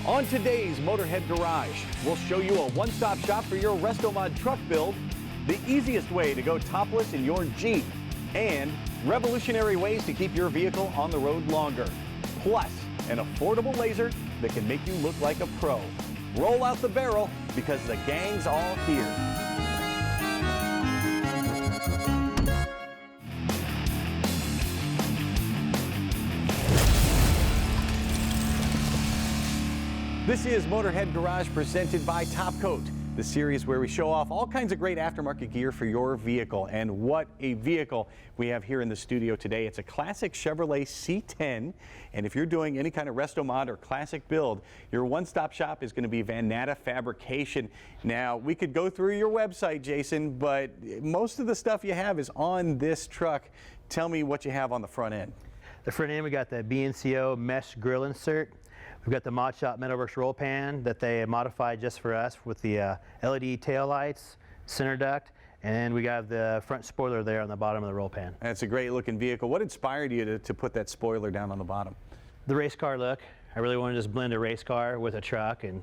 On today's Motorhead Garage, we'll show you a one-stop shop for your resto-mod truck build, the easiest way to go topless in your Jeep, and revolutionary ways to keep your vehicle on the road longer. Plus, an affordable Lazer that can make you look like a pro. Roll out the barrel because the gang's all here. This is Motorhead Garage presented by Top Coat, the series where we show off all kinds of great aftermarket gear for your vehicle. And what a vehicle we have here in the studio today. It's a classic Chevrolet C10. And if you're doing any kind of resto mod or classic build, your one-stop shop is going to be Vanatta Fabrication. Now, we could go through your website, Jason, but most of the stuff you have is on this truck. Tell me what you have on the front end. The front end, we got the B&CO mesh grill insert. We've got the Mod Shop Metalworks roll pan that they modified just for us with the LED tail lights, center duct, and we got the front spoiler there on the bottom of the roll pan. That's a great looking vehicle. What inspired you to put that spoiler down on the bottom? The race car look. I really want to just blend a race car with a truck and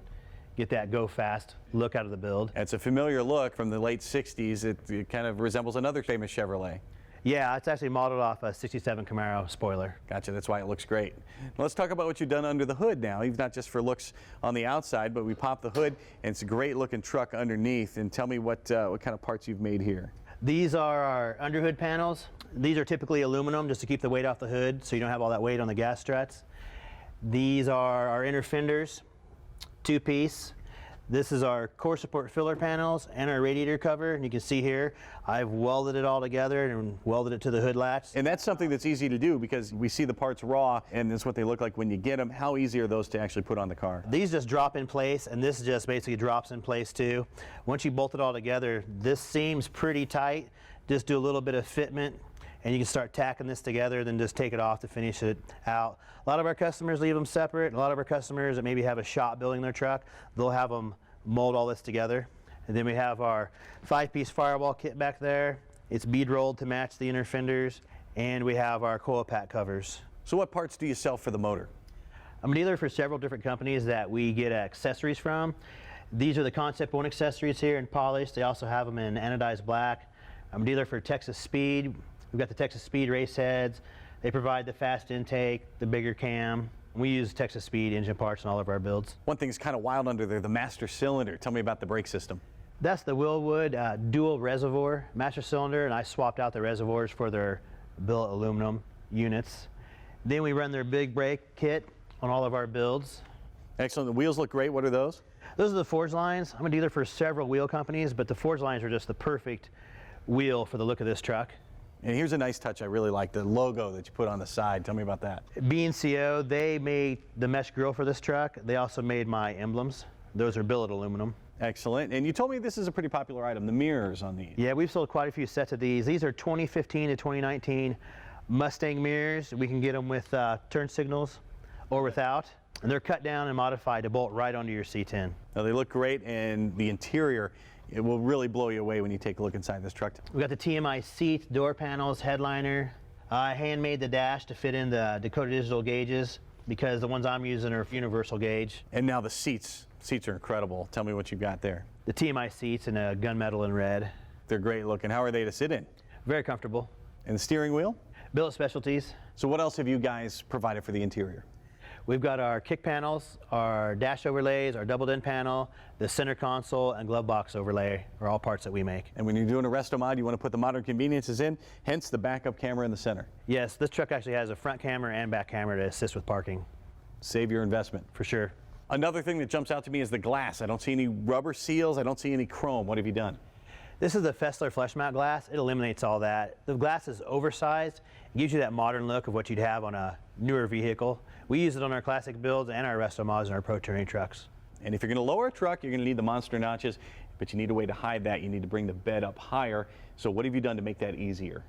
get that go fast look out of the build. It's a familiar look from the late 60s. It kind of resembles another famous Chevrolet. Yeah, it's actually modeled off a 67 Camaro spoiler. Gotcha, that's why it looks great. Now let's talk about what you've done under the hood now. You've not just for looks on the outside, but we pop the hood and it's a great looking truck underneath. And tell me what kind of parts you've made here. These are our underhood panels. These are typically aluminum just to keep the weight off the hood so you don't have all that weight on the gas struts. These are our inner fenders, two-piece. This is our core support filler panels and our radiator cover, and you can see here I've welded it all together and welded it to the hood latch. And that's something that's easy to do because we see the parts raw and that's what they look like when you get them. How easy are those to actually put on the car? These just drop in place, and this just basically drops in place too. Once you bolt it all together, this seems pretty tight. Just do a little bit of fitment and you can start tacking this together, then just take it off to finish it out. A lot of our customers leave them separate. A lot of our customers that maybe have a shop building their truck, they'll have them mold all this together. And then we have our 5-piece firewall kit back there. It's bead rolled to match the inner fenders, and we have our coil pack covers. So what parts do you sell for the motor? I'm a dealer for several different companies that we get accessories from. These are the Concept 1 accessories here in polished. They also have them in anodized black. I'm a dealer for Texas Speed. We've got the Texas Speed race heads. They provide the fast intake, the bigger cam. We use Texas Speed engine parts in all of our builds. One thing's kind of wild under there, the master cylinder. Tell me about the brake system. That's the Willwood dual reservoir master cylinder, and I swapped out the reservoirs for their billet aluminum units. Then we run their big brake kit on all of our builds. Excellent. The wheels look great. What are those? Those are the Forge lines. I'm a dealer for several wheel companies, but the Forge lines are just the perfect wheel for the look of this truck. And here's a nice touch I really like, the logo that you put on the side. Tell me about that. B&CO, they made the mesh grill for this truck. They also made my emblems. Those are billet aluminum. Excellent. And you told me this is a pretty popular item, the mirrors on these. Yeah, we've sold quite a few sets of these. These are 2015 to 2019 Mustang mirrors. We can get them with turn signals or without. And they're cut down and modified to bolt right onto your C10. Now, they look great, and the interior, it will really blow you away when you take a look inside this truck. We got the TMI seats, door panels, headliner. I handmade the dash to fit in the Dakota Digital gauges because the ones I'm using are universal gauge. And now the seats are incredible. Tell me what you've got there. The TMI seats in a gunmetal in red. They're great looking. How are they to sit in? Very comfortable. And the steering wheel? Billet specialties. So what else have you guys provided for the interior? We've got our kick panels, our dash overlays, our double din panel, the center console, and glove box overlay are all parts that we make. And when you're doing a resto mod, you want to put the modern conveniences in, hence the backup camera in the center. Yes, this truck actually has a front camera and back camera to assist with parking. Save your investment. For sure. Another thing that jumps out to me is the glass. I don't see any rubber seals. I don't see any chrome. What have you done? This is the Fessler flush mount glass. It eliminates all that. The glass is oversized. It gives you that modern look of what you'd have on a newer vehicle. We use it on our classic builds and our resto mods and our pro touring trucks. And if you're going to lower a truck, you're going to need the monster notches, but you need a way to hide that. You need to bring the bed up higher. So what have you done to make that easier?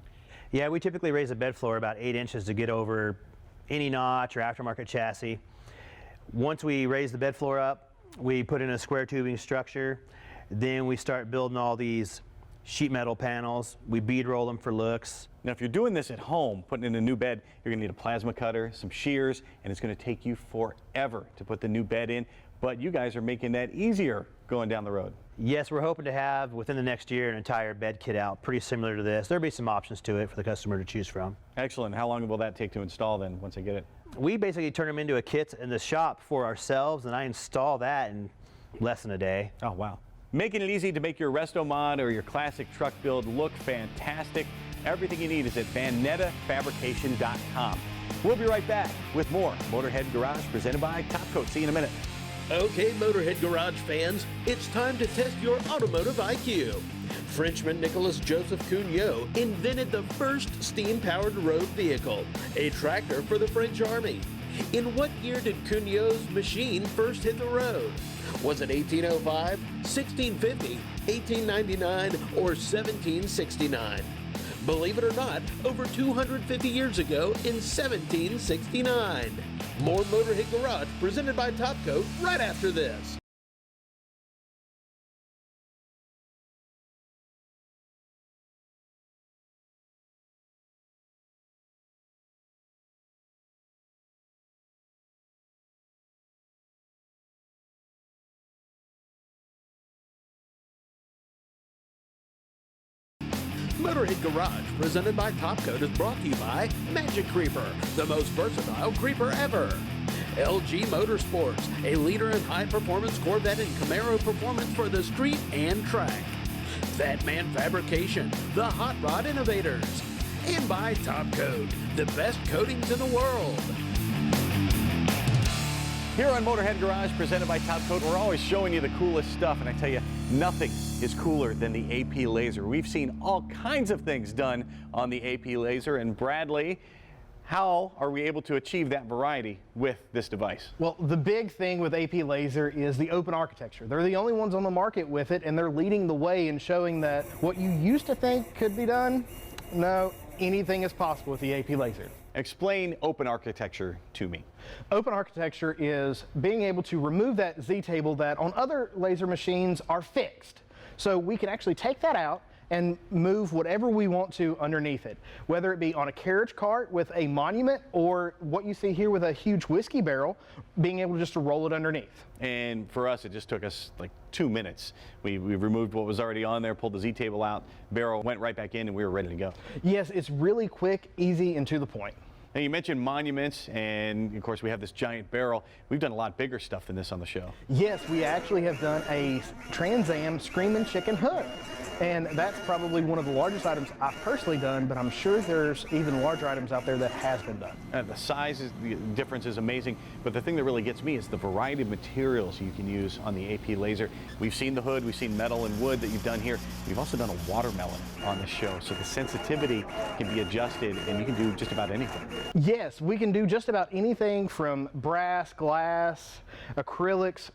Yeah, we typically raise the bed floor about 8 inches to get over any notch or aftermarket chassis. Once we raise the bed floor up, we put in a square tubing structure. Then we start building all these sheet metal panels. We bead roll them for looks. Now, if you're doing this at home, putting in a new bed, you're going to need a plasma cutter, some shears, and it's going to take you forever to put the new bed in. But you guys are making that easier going down the road. Yes, we're hoping to have within the next year an entire bed kit out, pretty similar to this. There'll be some options to it for the customer to choose from. Excellent. How long will that take to install then once I get it? We basically turn them into a kit in the shop for ourselves, and I install that in less than a day. Oh, wow. Making it easy to make your resto mod or your classic truck build look fantastic. Everything you need is at VanattaFabrication.com. We'll be right back with more Motorhead Garage presented by Top Coat. See you in a minute. Okay, Motorhead Garage fans, it's time to test your automotive IQ. Frenchman Nicolas Joseph Cugnot invented the first steam-powered road vehicle, a tractor for the French Army. In what year did Cugnot's machine first hit the road? Was it 1805, 1650, 1899, or 1769? Believe it or not, over 250 years ago in 1769. More Motorhead Garage presented by Top Coat right after this. Motorhead Garage, presented by Top Coat, is brought to you by Magic Creeper, the most versatile creeper ever. LG Motorsports, a leader in high-performance Corvette and Camaro performance for the street and track. Vanatta Fabrication, the hot rod innovators. And by Top Coat, the best coatings in the world. Here on Motorhead Garage, presented by Top Coat, we're always showing you the coolest stuff, and I tell you, nothing is cooler than the AP Lazer. We've seen all kinds of things done on the AP Lazer, and Bradley, how are we able to achieve that variety with this device? Well, the big thing with AP Lazer is the open architecture. They're the only ones on the market with it, and they're leading the way in showing that what you used to think could be done, no, anything is possible with the AP Lazer. Explain open architecture to me. Open architecture is being able to remove that Z-table that on other laser machines are fixed. So we can actually take that out and move whatever we want to underneath it, whether it be on a carriage cart with a monument or what you see here with a huge whiskey barrel, being able just to roll it underneath. And for us, it just took us like 2 minutes. We removed what was already on there, pulled the Z-table out, barrel went right back in, and we were ready to go. Yes, it's really quick, easy, and to the point. Now, you mentioned monuments, and of course we have this giant barrel. We've done a lot bigger stuff than this on the show. Yes, we actually have done a Trans Am Screaming Chicken hook. And that's probably one of the largest items I've personally done, but I'm sure there's even larger items out there that has been done. The size the difference is amazing, but the thing that really gets me is the variety of materials you can use on the AP Lazer. We've seen the hood, we've seen metal and wood that you've done here. We've also done a watermelon on the show, so the sensitivity can be adjusted and you can do just about anything. Yes, we can do just about anything from brass, glass, acrylics,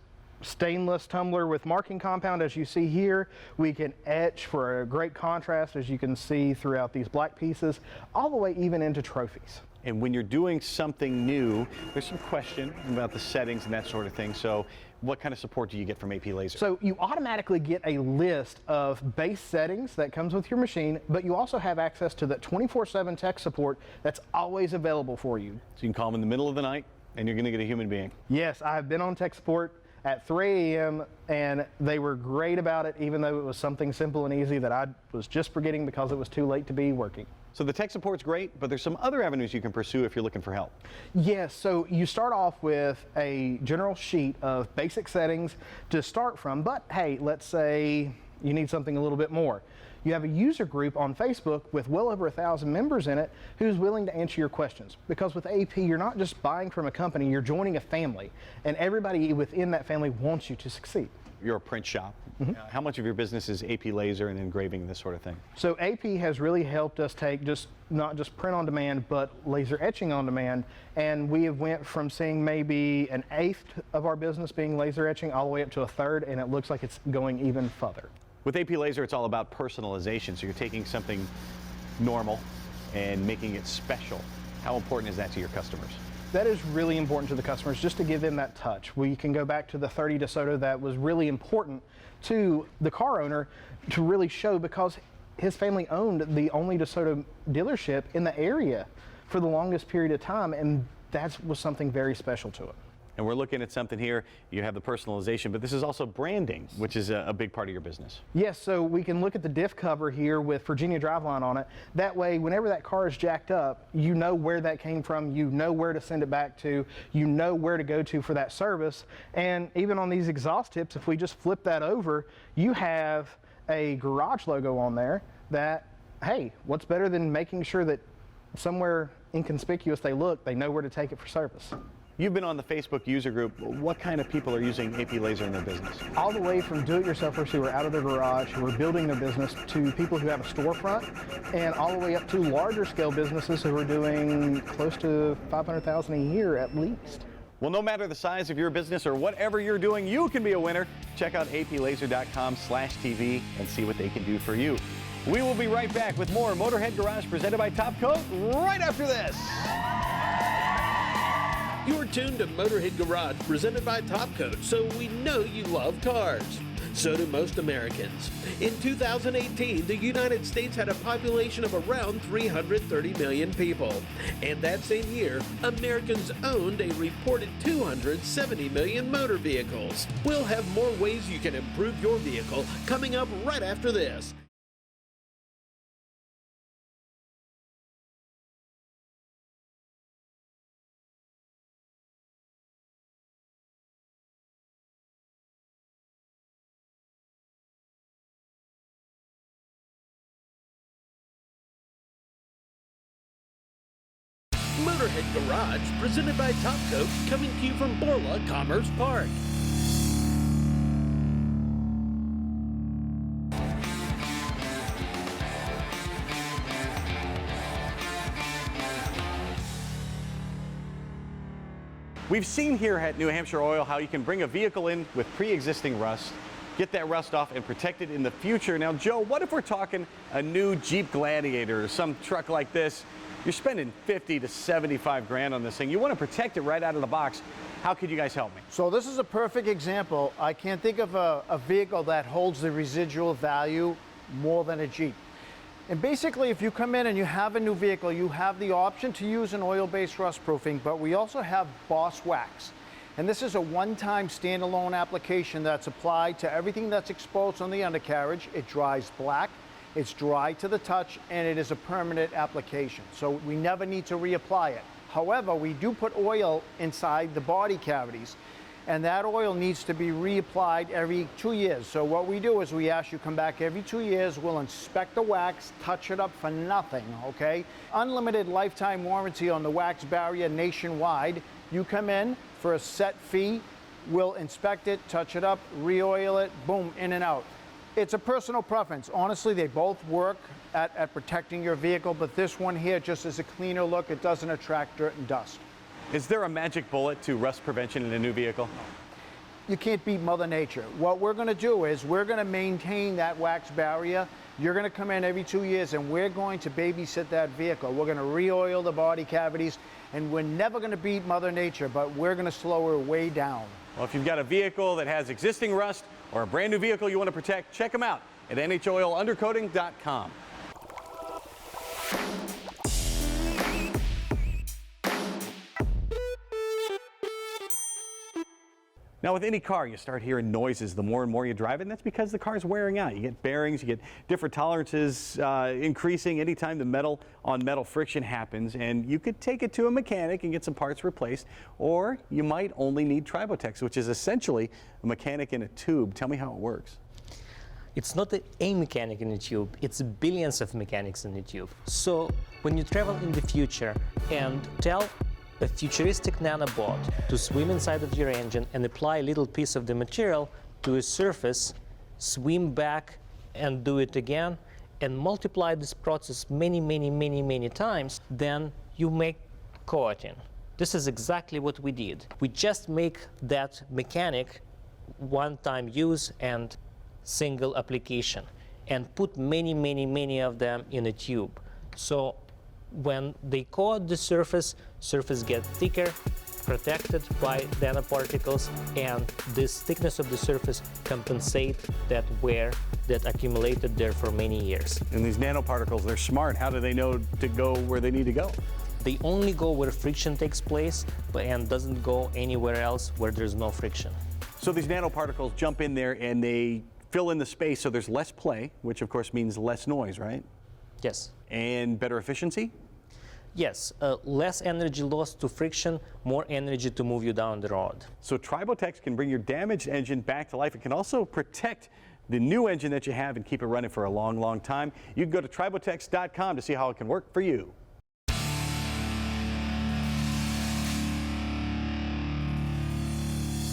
stainless tumbler with marking compound, as you see here. We can etch for a great contrast, as you can see throughout these black pieces, all the way even into trophies. And when you're doing something new, there's some question about the settings and that sort of thing. So what kind of support do you get from AP Lazer? So you automatically get a list of base settings that comes with your machine, but you also have access to that 24/7 tech support that's always available for you. So you can call them in the middle of the night and you're going to get a human being. Yes, I have been on tech support at 3 a.m. and they were great about it, even though it was something simple and easy that I was just forgetting because it was too late to be working. So the tech support's great, but there's some other avenues you can pursue if you're looking for help. Yes, so you start off with a general sheet of basic settings to start from, but hey, let's say you need something a little bit more. You have a user group on Facebook with well over 1,000 members in it who's willing to answer your questions. Because with AP, you're not just buying from a company, you're joining a family, and everybody within that family wants you to succeed. You're a print shop. How much of your business is AP Lazer and engraving and this sort of thing? So AP has really helped us take not just print on demand, but laser etching on demand. And we have went from seeing maybe 1/8 of our business being laser etching all the way up to 1/3, and it looks like it's going even further. With AP Lazer, it's all about personalization. So you're taking something normal and making it special. How important is that to your customers? That is really important to the customers, just to give them that touch. We can go back to the 30 DeSoto that was really important to the car owner to really show, because his family owned the only DeSoto dealership in the area for the longest period of time, and that was something very special to it. And we're looking at something here. You have the personalization, but this is also branding, which is a big part of your business. Yes, so we can look at the diff cover here with Virginia Driveline on it. That way, whenever that car is jacked up, you know where that came from, you know where to send it back to, you know where to go to for that service. And even on these exhaust tips, if we just flip that over, you have a garage logo on there that, hey, what's better than making sure that somewhere inconspicuous they look, they know where to take it for service. You've been on the Facebook user group. What kind of people are using AP Lazer in their business? All the way from do-it-yourselfers who are out of their garage, who are building their business, to people who have a storefront, and all the way up to larger scale businesses who are doing close to $500,000 a year at least. Well, no matter the size of your business or whatever you're doing, you can be a winner. Check out aplazer.com/TV and see what they can do for you. We will be right back with more Motorhead Garage presented by Top Coat right after this. You're tuned to Motorhead Garage presented by Top Coat, so we know you love cars. So do most Americans. In 2018, the United States had a population of around 330 million people. And that same year, Americans owned a reported 270 million motor vehicles. We'll have more ways you can improve your vehicle coming up right after this. Motorhead Garage, presented by Top Coat, coming to you from Borla Commerce Park. We've seen here at New Hampshire Oil how you can bring a vehicle in with pre-existing rust, get that rust off and protect it in the future. Now, Joe, what if we're talking a new Jeep Gladiator or some truck like this? You're spending 50 to 75 grand on this thing. You want to protect it right out of the box. How could you guys help me? So this is a perfect example. I can't think of a vehicle that holds the residual value more than a Jeep. And basically, if you come in and you have a new vehicle, you have the option to use an oil-based rust proofing, but we also have Boss Wax. And this is a one-time standalone application that's applied to everything that's exposed on the undercarriage. It dries black. It's dry to the touch, and it is a permanent application. So we never need to reapply it. However, we do put oil inside the body cavities, and that oil needs to be reapplied every 2 years. So what we do is we ask you come back every 2 years, we'll inspect the wax, touch it up for nothing, okay? Unlimited lifetime warranty on the wax barrier nationwide. You come in for a set fee, we'll inspect it, touch it up, re-oil it, boom, in and out. It's a personal preference. Honestly, they both work at protecting your vehicle, but this one here just is a cleaner look. It doesn't attract dirt and dust. Is there a magic bullet to rust prevention in a new vehicle? You can't beat Mother Nature. What we're going to do is we're going to maintain that wax barrier. You're going to come in every 2 years, and we're going to babysit that vehicle. We're going to re-oil the body cavities, and we're never going to beat Mother Nature, but we're going to slow her way down. Well, if you've got a vehicle that has existing rust or a brand new vehicle you want to protect, check them out at NHOilUndercoating.com. Now, with any car, you start hearing noises the more and more you drive it, and that's because the car's wearing out. You get bearings, you get different tolerances increasing anytime the metal on metal friction happens, and you could take it to a mechanic and get some parts replaced, or you might only need Tribotex, which is essentially a mechanic in a tube. Tell me how it works. It's not a mechanic in a tube, it's billions of mechanics in a tube. So when you travel in the future and tell a futuristic nanobot to swim inside of your engine and apply a little piece of the material to a surface, swim back and do it again, and multiply this process many times, then you make coating. This is exactly what we did. We just make that mechanic one-time use and single application, and put many of them in a tube. So when they coat the surface gets thicker, protected by nanoparticles, and this thickness of the surface compensate that wear that accumulated there for many years. And these nanoparticles, they're smart. How do they know to go where they need to go? They only go where friction takes place and doesn't go anywhere else where there's no friction. So these nanoparticles jump in there and they fill in the space so there's less play, which of course means less noise, right? Yes. And better efficiency? Yes, less energy lost to friction, more energy to move you down the road. So Tribotex can bring your damaged engine back to life. It can also protect the new engine that you have and keep it running for a long, long time. You can go to tribotex.com to see how it can work for you.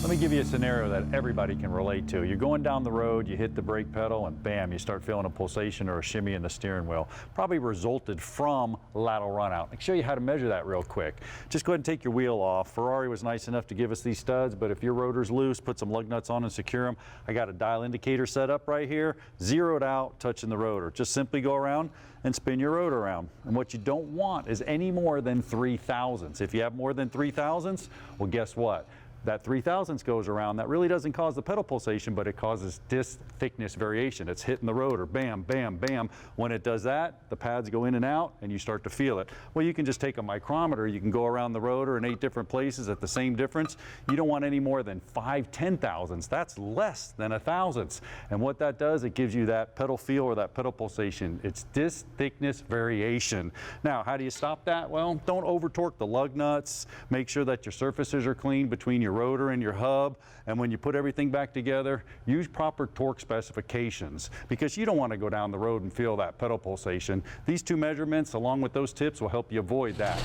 Let me give you a scenario that everybody can relate to. You're going down the road, you hit the brake pedal, and bam, you start feeling a pulsation or a shimmy in the steering wheel. Probably resulted from lateral runout. I'll show you how to measure that real quick. Just go ahead and take your wheel off. Ferrari was nice enough to give us these studs, but if your rotor's loose, put some lug nuts on and secure them. I got a dial indicator set up right here, zeroed out, touching the rotor. Just simply go around and spin your rotor around. And what you don't want is any more than 3 thousandths. If you have more than 3 thousandths, well, guess what? That 3 thousandths goes around. That really doesn't cause the pedal pulsation, but it causes disc thickness variation. It's hitting the rotor, bam, bam, bam. When it does that, the pads go in and out, and you start to feel it. Well, you can just take a micrometer. You can go around the rotor in 8 different places at the same difference. You don't want any more than 5 10,000ths. That's less than a thousandths. And what that does, it gives you that pedal feel or that pedal pulsation. It's disc thickness variation. Now, how do you stop that? Well, don't over torque the lug nuts. Make sure that your surfaces are clean between your rotor and your hub, and when you put everything back together, use proper torque specifications, because you don't want to go down the road and feel that pedal pulsation. These 2 measurements along with those tips will help you avoid that.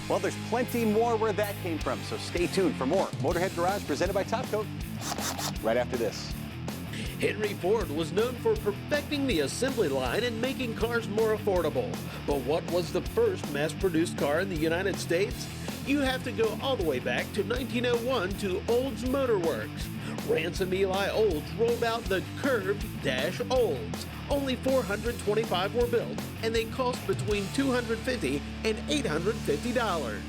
Well, there's plenty more where that came from, so stay tuned for more Motorhead Garage presented by Top Coat right after this. Henry Ford was known for perfecting the assembly line and making cars more affordable. But what was the first mass-produced car in the United States? You have to go all the way back to 1901 to Olds Motor Works. Ransom Eli Olds rolled out the curved dash Olds. Only 425 were built, and they cost between $250 and $850.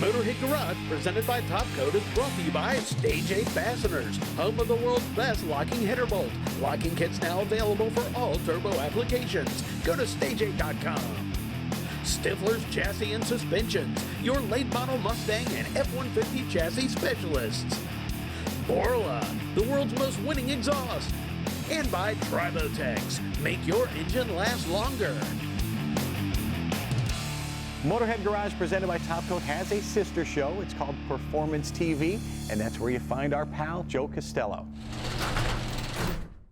Motorhead Garage, presented by Top Coat, is brought to you by Stage 8 Fasteners, home of the world's best locking header bolt. Locking kits now available for all turbo applications. Go to stage8.com. Stifler's Chassis and Suspensions, your late model Mustang and F-150 chassis specialists. Borla, the world's most winning exhaust. And by Tribotex, make your engine last longer. Motorhead Garage presented by Top Coat has a sister show. It's called Performance TV, and that's where you find our pal Joe Costello.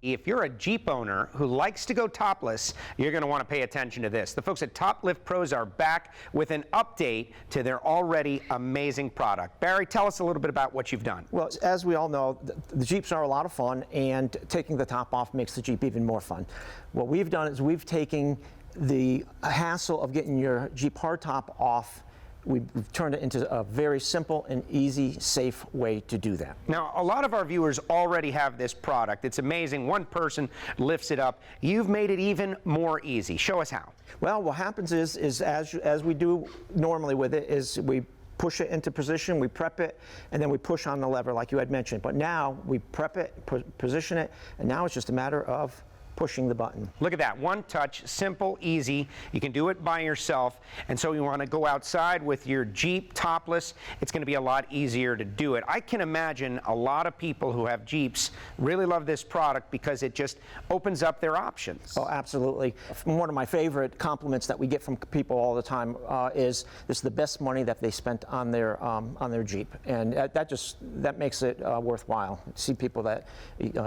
If you're a Jeep owner who likes to go topless, you're going to want to pay attention to this. The folks at Top Lift Pros are back with an update to their already amazing product. Barry, tell us a little bit about what you've done. Well, as we all know, the Jeeps are a lot of fun, and taking the top off makes the Jeep even more fun. What we've done is we've taken the hassle of getting your Jeep hardtop off. We've turned it into a very simple and easy, safe way to do that. Now, a lot of our viewers already have this product. It's amazing. One person lifts it up. You've made it even more easy. Show us how. Well, what happens is as we do normally with it, is we push it into position, we prep it, and then we push on the lever like you had mentioned. But now we prep it, position it, and now it's just a matter of pushing the button. Look at that, one touch, simple, easy. You can do it by yourself, and so you want to go outside with your Jeep topless, it's going to be a lot easier to do it. I can imagine a lot of people who have Jeeps really love this product because it just opens up their options. Oh, absolutely. One of my favorite compliments that we get from people all the time is this is the best money that they spent on their Jeep, and that makes it worthwhile. See people that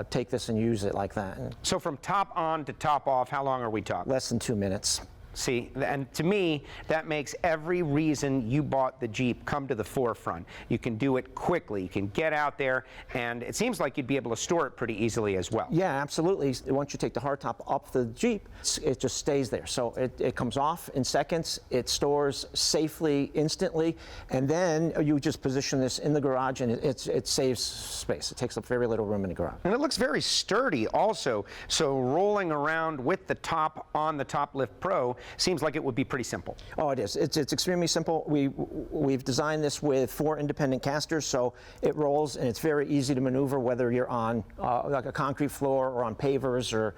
take this and use it like that. So from top on to top off, how long are we talking? Less than 2 minutes. See, and to me, that makes every reason you bought the Jeep come to the forefront. You can do it quickly. You can get out there, and it seems like you'd be able to store it pretty easily as well. Yeah, absolutely. Once you take the hardtop up the Jeep, it just stays there. So it comes off in seconds, it stores safely, instantly, and then you just position this in the garage, and it saves space. It takes up very little room in the garage. And it looks very sturdy also, so rolling around with the top on the Top Lift Pro seems like it would be pretty simple. Oh, it is. It's extremely simple. We've designed this with 4 independent casters, so it rolls and it's very easy to maneuver whether you're on like a concrete floor or on pavers or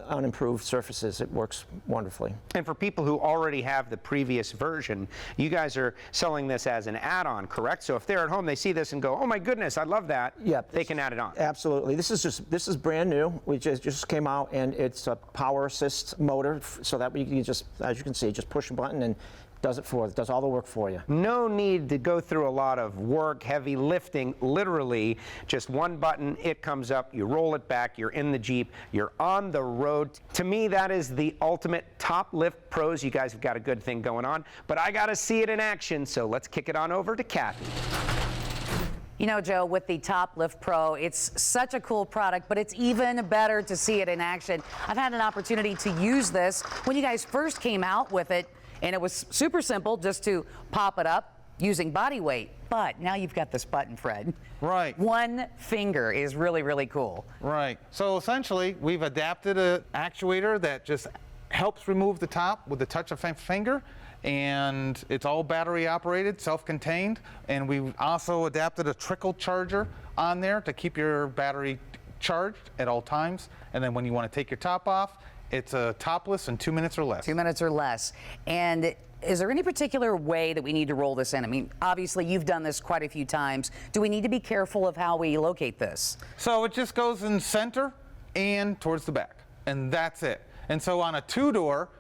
unimproved surfaces. It works wonderfully. And for people who already have the previous version, you guys are selling this as an add-on, correct? So if they're at home, they see this and go, "Oh my goodness, I love that." Yeah, they can add it on. Absolutely. This is brand new. We just came out, and it's a power assist motor, so that you just, as you can see, just push a button and does all the work for you. No need to go through a lot of work, heavy lifting. Literally, just one button, it comes up, you roll it back, you're in the Jeep, you're on the road. To me, that is the ultimate Top Lift Pros. You guys have got a good thing going on, but I got to see it in action, so let's kick it on over to Kathy. You know, Joe, with the Top Lift Pro, it's such a cool product, but it's even better to see it in action. I've had an opportunity to use this when you guys first came out with it, and it was super simple just to pop it up using body weight. But now you've got this button, Fred. Right. One finger is really, really cool. Right. So essentially, we've adapted an actuator that just helps remove the top with the touch of a finger. And it's all battery operated, self-contained, and we've also adapted a trickle charger on there to keep your battery charged at all times. And then when you want to take your top off, it's a topless in 2 minutes or less. 2 minutes or less. And is there any particular way that we need to roll this in? I mean, obviously you've done this quite a few times. Do we need to be careful of how we locate this? So it just goes in center and towards the back, and that's it. And so on a 2-door,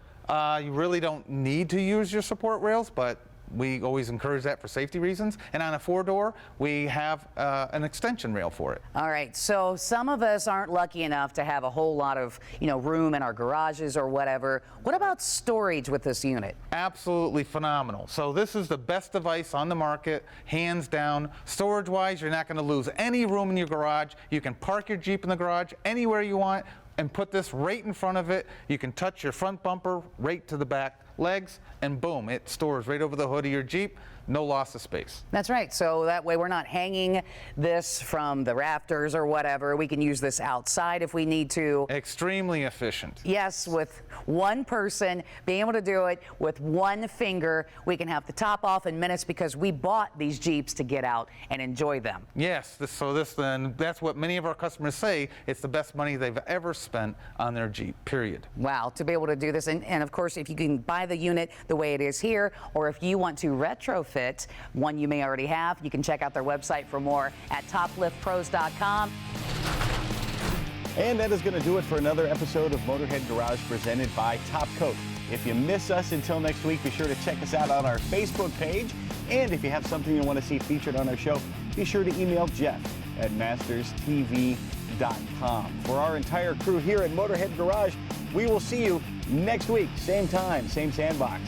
you really don't need to use your support rails, but we always encourage that for safety reasons. And on a 4-door, we have an extension rail for it. All right, so some of us aren't lucky enough to have a whole lot of, room in our garages or whatever. What about storage with this unit? Absolutely phenomenal. So this is the best device on the market, hands down. Storage-wise, you're not going to lose any room in your garage. You can park your Jeep in the garage anywhere you want and put this right in front of it. You can touch your front bumper right to the back legs, and boom, it stores right over the hood of your Jeep. No loss of space. That's right. So that way we're not hanging this from the rafters or whatever. We can use this outside if we need to. Extremely efficient. Yes, with one person being able to do it with one finger, we can have the top off in minutes because we bought these Jeeps to get out and enjoy them. Yes, that's what many of our customers say. It's the best money they've ever spent on their Jeep, period. Wow, to be able to do this. And of course, if you can buy the unit the way it is here, or if you want to retrofit one you may already have, you can check out their website for more at topliftpros.com. And that is going to do it for another episode of Motorhead Garage presented by Top Coat. If you miss us until next week, be sure to check us out on our Facebook page. And if you have something you want to see featured on our show, be sure to email Jeff at masterstv.com. For our entire crew here at Motorhead Garage, we will see you next week, same time, same sandbox.